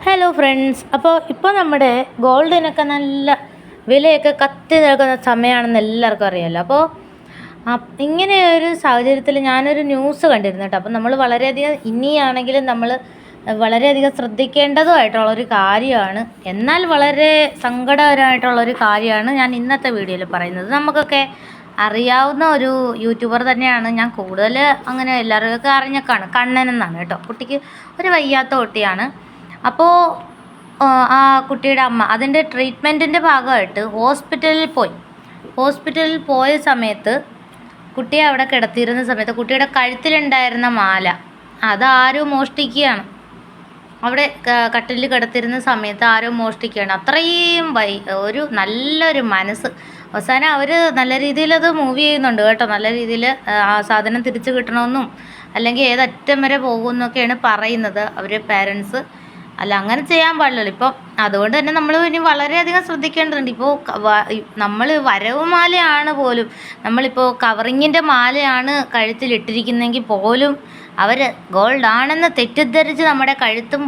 Hello friends, ഇപ്പോൾ നമ്മുടെ ഗോൾഡിനൊക്കെ നല്ല വിലയൊക്കെ കത്തി നിൽക്കുന്ന സമയമാണെന്ന് എല്ലാവർക്കും അറിയാമല്ലോ. ഇങ്ങനെ ഒരു സാഹചര്യത്തിൽ ഞാനൊരു ന്യൂസ് കണ്ടിരുന്നു കേട്ടോ. അപ്പോൾ നമ്മൾ വളരെയധികം ഇനിയാണെങ്കിലും നമ്മൾ വളരെയധികം ശ്രദ്ധിക്കേണ്ടതുമായിട്ടുള്ളൊരു കാര്യമാണ്, എന്നാൽ വളരെ സങ്കടകരമായിട്ടുള്ളൊരു കാര്യമാണ് ഞാൻ ഇന്നത്തെ വീഡിയോയിൽ പറയുന്നത്. നമുക്കൊക്കെ അറിയാവുന്ന ഒരു യൂട്യൂബർ തന്നെയാണ്. ഞാൻ കൂടുതൽ അങ്ങനെ എല്ലാവർക്കും അറിഞ്ഞൊക്കെയാണ്. കണ്ണൻ എന്നാണ് കേട്ടോ. കുട്ടിക്ക് ഒരു വയ്യാത്ത കുട്ടിയാണ്. അപ്പോൾ ആ കുട്ടിയുടെ അമ്മ അതിൻ്റെ ട്രീറ്റ്മെൻറ്റിൻ്റെ ഭാഗമായിട്ട് ഹോസ്പിറ്റലിൽ പോയ സമയത്ത് കുട്ടിയെ അവിടെ കിടത്തിയിരുന്ന സമയത്ത് കുട്ടിയുടെ കഴുത്തിലുണ്ടായിരുന്ന മാല അതാരോ മോഷ്ടിക്കുകയാണ്. അവിടെ കട്ടിലിൽ കിടത്തിരുന്ന സമയത്ത് ആരോ മോഷ്ടിക്കുകയാണ്. അത്രയും ഒരു നല്ലൊരു മനസ്സ്. അവസാനം അവർ നല്ല രീതിയിൽ അത് മൂവ് ചെയ്യുന്നുണ്ട് കേട്ടോ. നല്ല രീതിയിൽ ആ സാധനം തിരിച്ചു കിട്ടണമെന്നും അല്ലെങ്കിൽ ഏതറ്റം വരെ പോകുമെന്നൊക്കെയാണ് പറയുന്നത് അവർ പേരൻസ്. അല്ല, അങ്ങനെ ചെയ്യാൻ പാടില്ലല്ലോ. ഇപ്പം അതുകൊണ്ട് തന്നെ നമ്മൾ ഇനി വളരെയധികം ശ്രദ്ധിക്കേണ്ടതുണ്ട്. ഇപ്പോൾ നമ്മൾ വരവ് മാലയാണ് പോലും, നമ്മളിപ്പോൾ കവറിങ്ങിൻ്റെ മാലയാണ് കഴുത്തിലിട്ടിരിക്കുന്നതെങ്കിൽ പോലും അവർ ഗോൾഡ് ആണെന്ന് തെറ്റിദ്ധരിച്ച് നമ്മുടെ കഴുത്തും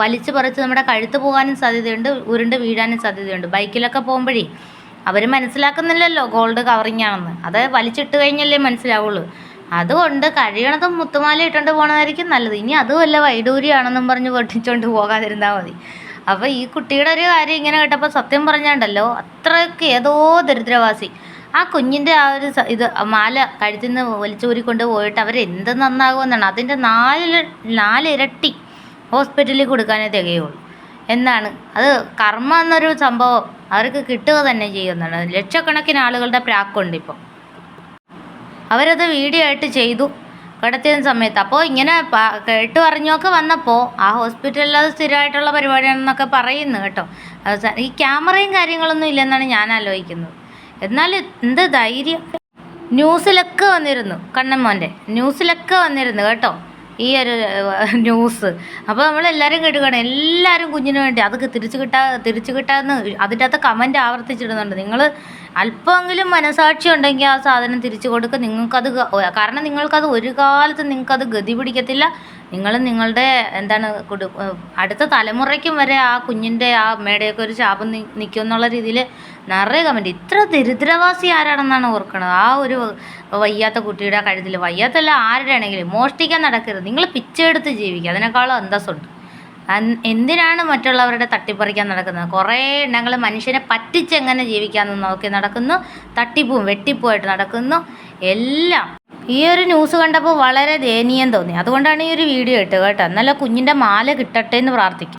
വലിച്ചു പറിച്ച് നമ്മുടെ കഴുത്ത് പോകാനും സാധ്യതയുണ്ട്, ഉരുണ്ട് വീഴാനും സാധ്യതയുണ്ട്. ബൈക്കിലൊക്കെ പോകുമ്പോഴേ അവർ മനസ്സിലാക്കുന്നില്ലല്ലോ ഗോൾഡ് കവറിങ് ആണെന്ന്. അത് വലിച്ചിട്ട് കഴിഞ്ഞല്ലേ മനസ്സിലാവുള്ളൂ. അതുകൊണ്ട് കഴിയണതും മുത്തുമാല ഇട്ടുകൊണ്ട് പോകണതായിരിക്കും നല്ലത്. ഇനി അതുമല്ല വൈഡൂരിയാണെന്നും പറഞ്ഞ് പൊട്ടിച്ചുകൊണ്ട് പോകാതിരുന്നാൽ മതി. അപ്പോൾ ഈ കുട്ടിയുടെ ഒരു കാര്യം ഇങ്ങനെ കേട്ടപ്പോൾ സത്യം പറഞ്ഞാണ്ടല്ലോ, അത്രയ്ക്ക് ഏതോ ദരിദ്രവാസി ആ കുഞ്ഞിൻ്റെ ആ ഒരു ഇത് മാല കഴുത്തിൽ നിന്ന് വലിച്ചൂരിക്കൊണ്ട് പോയിട്ട് അവരെന്ത് നന്നാകുമെന്നാണ്. അതിൻ്റെ നാലിരട്ടി ഹോസ്പിറ്റലിൽ കൊടുക്കാനേ തികയുള്ളൂ എന്നാണ്. അത് കർമ്മ എന്നൊരു സംഭവം അവർക്ക് കിട്ടുക തന്നെ ചെയ്യുന്നതാണ്. ലക്ഷക്കണക്കിന് ആളുകളുടെ പ്രാക്കുണ്ട് ഇപ്പോൾ. അവരത് വീഡിയോ ആയിട്ട് ചെയ്തു കിടത്തിയ സമയത്ത്. അപ്പോൾ ഇങ്ങനെ കേട്ടു അറിഞ്ഞൊക്കെ വന്നപ്പോൾ ആ ഹോസ്പിറ്റലിൽ അത് സ്ഥിരമായിട്ടുള്ള പരിപാടിയാണെന്നൊക്കെ പറയുന്നു കേട്ടോ. ഈ ക്യാമറയും കാര്യങ്ങളൊന്നും ഇല്ലെന്നാണ് ഞാൻ ആലോചിക്കുന്നത്. എന്നാൽ എന്ത് ധൈര്യം. ന്യൂസിലൊക്കെ വന്നിരുന്നു, കണ്ണൻമോൻ്റെ ന്യൂസിലൊക്കെ വന്നിരുന്നു കേട്ടോ ഈ ഒരു ന്യൂസ്. അപ്പോൾ നമ്മളെല്ലാവരും കേട്ടുകയാണ്. എല്ലാവരും കുഞ്ഞിന് വേണ്ടി അതൊക്കെ തിരിച്ചു കിട്ടാമെന്ന് അതിൻ്റെ അകത്ത് കമൻറ്റ് ആവർത്തിച്ചിടുന്നുണ്ട്. നിങ്ങൾ അല്പമെങ്കിലും മനസാക്ഷി ഉണ്ടെങ്കിൽ ആ സാധനം തിരിച്ചു കൊടുക്കുക. നിങ്ങൾക്കത് കാരണം നിങ്ങൾക്കത് ഒരു കാലത്ത് നിങ്ങൾക്കത് ഗതി പിടിക്കത്തില്ല. നിങ്ങളുടെ അടുത്ത തലമുറയ്ക്കും വരെ ആ കുഞ്ഞിൻ്റെ ആ അമ്മയുടെയൊക്കെ ഒരു ശാപം നിൽക്കും എന്നുള്ള രീതിയിൽ നിറയെ കമൻറ്റ്. ഇത്ര ദരിദ്രവാസി ആരാണെന്നാണ് ഓർക്കണത്. ആ ഒരു വയ്യാത്ത കുട്ടിയുടെ കഴുത്തിൽ, വയ്യാത്തല്ല ആരുടെ ആണെങ്കിലും മോഷ്ടിക്കാൻ നടക്കരുത്. നിങ്ങൾ പിച്ചെടുത്ത് ജീവിക്കുക, അതിനേക്കാളും അന്തസ്സുണ്ട്. എന്തിനാണ് മറ്റുള്ളവരുടെ തട്ടിപ്പറിക്കാൻ നടക്കുന്നത്? കുറേ എണ്ണങ്ങൾ മനുഷ്യനെ പറ്റിച്ചെങ്ങനെ ജീവിക്കാമെന്ന് നോക്കി നടക്കുന്നു, തട്ടിപ്പും വെട്ടിപ്പുമായിട്ട് നടക്കുന്നു എല്ലാം. ഈ ഒരു ന്യൂസ് കണ്ടപ്പോൾ വളരെ ദയനീയം തോന്നി. അതുകൊണ്ടാണ് ഈ ഒരു വീഡിയോ ഇട്ടത് കേട്ടോ. എന്നാലും കുഞ്ഞിൻ്റെ മാല കിട്ടട്ടെ എന്ന് പ്രാർത്ഥിക്കും.